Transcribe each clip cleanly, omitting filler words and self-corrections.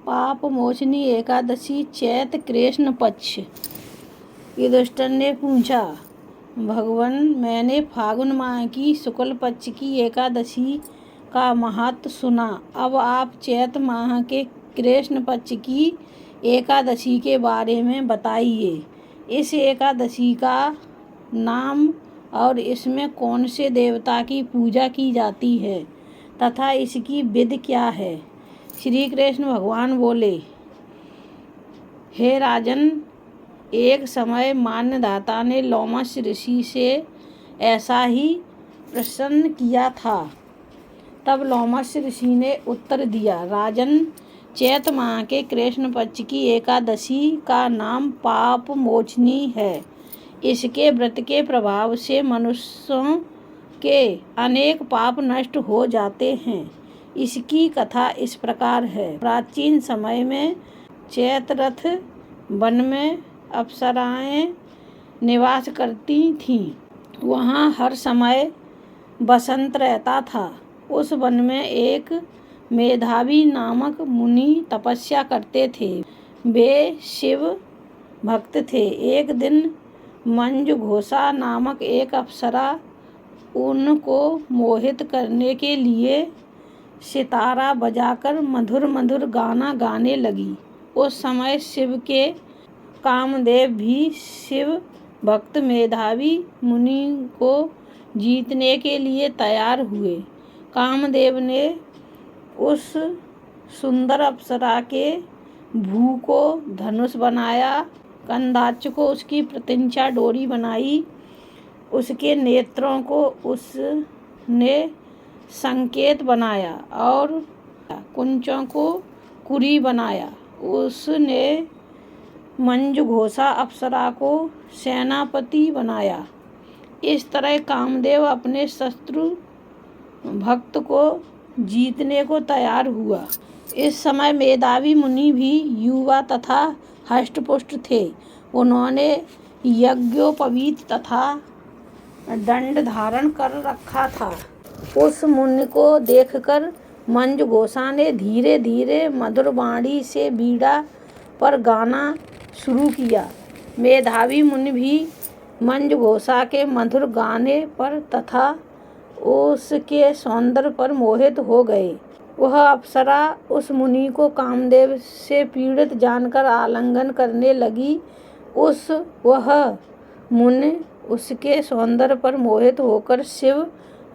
पाप मोचनी एकादशी चैत कृष्ण पक्ष। युधिष्ठिर ने पूछा, भगवन, मैंने फागुन माह की शुक्ल पक्ष की एकादशी का महत्व सुना। अब आप चैत माह के कृष्ण पक्ष की एकादशी के बारे में बताइए। इस एकादशी का नाम और इसमें कौन से देवता की पूजा की जाती है तथा इसकी विधि क्या है। श्री कृष्ण भगवान बोले, हे राजन, एक समय मान्यदाता ने लोमश ऋषि से ऐसा ही प्रश्न किया था। तब लोमश ऋषि ने उत्तर दिया, राजन, चैत माह के कृष्ण पक्ष की एकादशी का नाम पाप मोचनी है। इसके व्रत के प्रभाव से मनुष्यों के अनेक पाप नष्ट हो जाते हैं। इसकी कथा इस प्रकार है। प्राचीन समय में चैत्ररथ वन में अप्सराएं निवास करती थीं। वहाँ हर समय बसंत रहता था। उस वन में एक मेधावी नामक मुनि तपस्या करते थे। वे शिव भक्त थे। एक दिन मंजुघोषा नामक एक अप्सरा उनको मोहित करने के लिए सितारा बजाकर मधुर मधुर गाना गाने लगी। उस समय शिव के कामदेव भी शिव भक्त मेधावी मुनि को जीतने के लिए तैयार हुए। कामदेव ने उस सुंदर अप्सरा के भ्रू को धनुष बनाया, कंदाच को उसकी प्रतिष्ठा डोरी बनाई, उसके नेत्रों को उसने संकेत बनाया और कुंचों को कुरी बनाया। उसने मंजुघोषा अप्सरा को सेनापति बनाया। इस तरह कामदेव अपने शत्रु भक्त को जीतने को तैयार हुआ। इस समय मेधावी मुनि भी युवा तथा हष्टपुष्ट थे। उन्होंने यज्ञोपवीत तथा दंड धारण कर रखा था। उस मुनि को देखकर मंजुघोषा ने धीरे धीरे मधुर वाणी से बीड़ा पर गाना शुरू किया। मेधावी मुनि भी मंजुघोषा के मधुर गाने पर तथा उसके सौंदर्य पर मोहित हो गए। वह अप्सरा उस मुनि को कामदेव से पीड़ित जानकर आलिंगन करने लगी। वह मुनि उसके सौंदर्य पर मोहित होकर शिव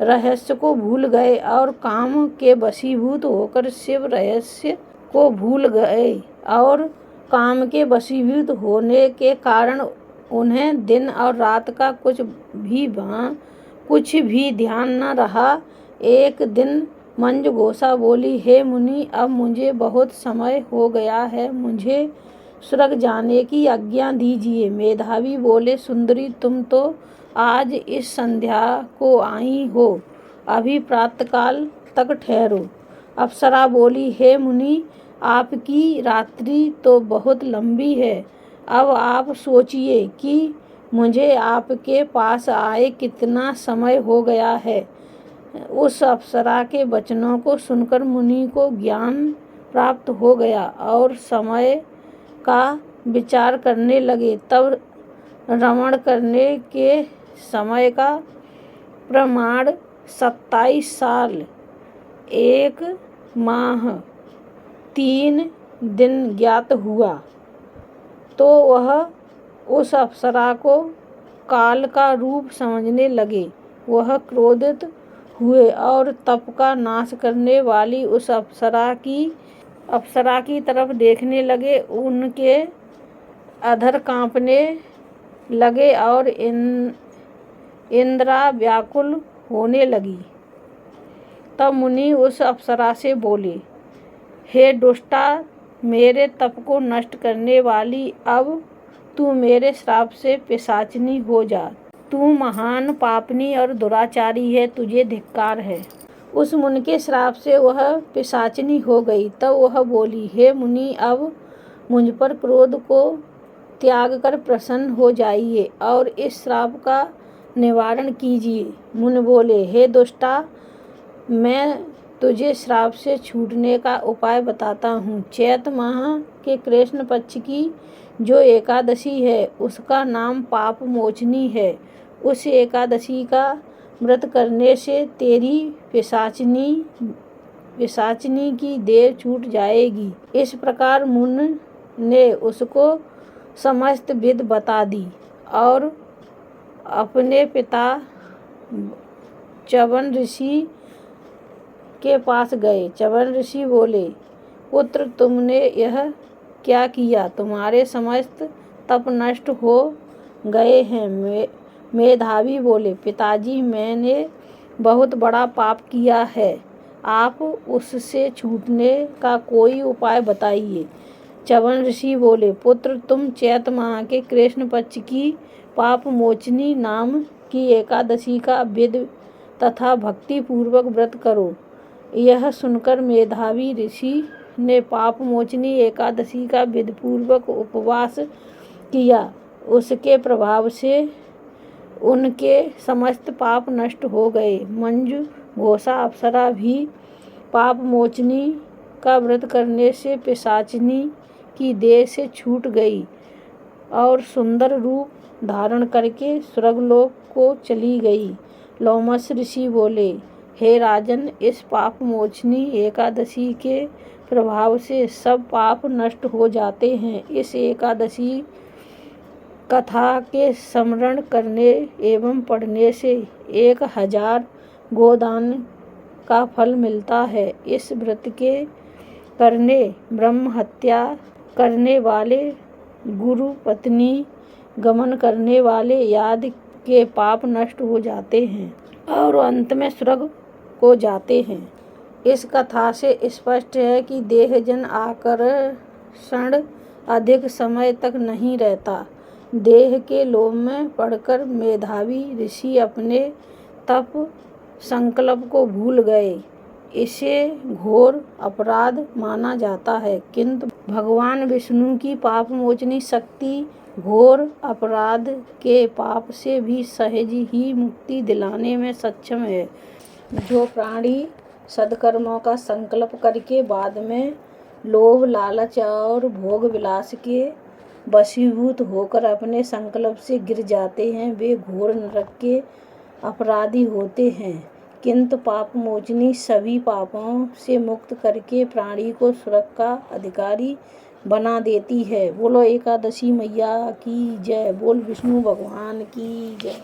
रहस्य को भूल गए और काम के वशीभूत होकर शिव रहस्य को भूल गए और काम के वशीभूत होने के कारण उन्हें दिन और रात का कुछ भी ध्यान न रहा। एक दिन मंजुघोषा बोली, हे मुनि, अब मुझे बहुत समय हो गया है, मुझे स्वर्ग जाने की आज्ञा दीजिए। मेधावी बोले, सुंदरी, तुम तो आज इस संध्या को आई हो, अभी प्रातःकाल तक ठहरो। अप्सरा बोली, हे मुनि, आपकी रात्रि तो बहुत लंबी है। अब आप सोचिए कि मुझे आपके पास आए कितना समय हो गया है। उस अप्सरा के वचनों को सुनकर मुनि को ज्ञान प्राप्त हो गया और समय का विचार करने लगे। तब रमण करने के समय का प्रमाण 27 साल 1 माह 3 दिन ज्ञात हुआ। तो वह उस अप्सरा को काल का रूप समझने लगे। वह क्रोधित हुए और तप का नाश करने वाली उस अप्सरा की तरफ देखने लगे। उनके अधर कांपने लगे और इंद्रियां व्याकुल होने लगी। तब मुनि उस अप्सरा से बोले, हे दुष्टा, मेरे तप को नष्ट करने वाली, अब तू मेरे श्राप से पिशाचिनी हो जा। तू महान पापनी और दुराचारी है, तुझे धिक्कार है। उस मुनि के श्राप से वह पिशाचिनी हो गई। तब वह बोली, हे मुनि, अब मुझ पर क्रोध को त्याग कर प्रसन्न हो जाइए और इस श्राप का निवारण कीजिए। मुनि बोले, हे दुष्टा, मैं तुझे श्राप से छूटने का उपाय बताता हूँ। चैत माह के कृष्ण पक्ष की जो एकादशी है उसका नाम पाप मोचनी है। उस एकादशी का व्रत करने से तेरी पिशाचनी की देह छूट जाएगी। इस प्रकार मुन ने उसको समस्त विधि बता दी और अपने पिता च्यवन ऋषि के पास गए। च्यवन ऋषि बोले, पुत्र तुमने यह क्या किया? तुम्हारे समस्त तप नष्ट हो गए हैं। मेधावी बोले, पिताजी मैंने बहुत बड़ा पाप किया है, आप उससे छूटने का कोई उपाय बताइए। च्यवन ऋषि बोले, पुत्र तुम चैत माह के कृष्ण पक्ष की पाप मोचनी नाम की एकादशी का विधि तथा भक्ति पूर्वक व्रत करो। यह सुनकर मेधावी ऋषि ने पाप मोचनी एकादशी का विधि पूर्वक उपवास किया। उसके प्रभाव से उनके समस्त पाप नष्ट हो गए। मंजू घोषा अप्सरा भी पाप मोचनी का व्रत करने से पिशाचिनी की देह से छूट गई और सुंदर रूप धारण करके स्वर्गलोक को चली गई। लोमश ऋषि बोले, हे राजन, इस पाप मोचनी एकादशी के प्रभाव से सब पाप नष्ट हो जाते हैं। इस एकादशी कथा के स्मरण करने एवं पढ़ने से 1000 गोदान का फल मिलता है। इस व्रत के करने ब्रह्म हत्या करने वाले, गुरु पत्नी गमन करने वाले आदि के पाप नष्ट हो जाते हैं और अंत में स्वर्ग को जाते हैं। इस कथा से स्पष्ट है कि देहजन आकर्षण अधिक समय तक नहीं रहता। देह के लोभ में पड़कर मेधावी ऋषि अपने तप संकल्प को भूल गए। इसे घोर अपराध माना जाता है, किंतु भगवान विष्णु की पाप मोचनी शक्ति घोर अपराध के पाप से भी सहज ही मुक्ति दिलाने में सक्षम है। जो प्राणी सद्कर्मों का संकल्प करके बाद में लोभ, लालच और भोग विलास के वशीभूत होकर अपने संकल्प से गिर जाते हैं, वे घोर नरक के अपराधी होते हैं। किंतु पाप मोचनी सभी पापों से मुक्त करके प्राणी को स्वर्ग का अधिकारी बना देती है। बोलो एकादशी मैया की जय। बोल विष्णु भगवान की जय।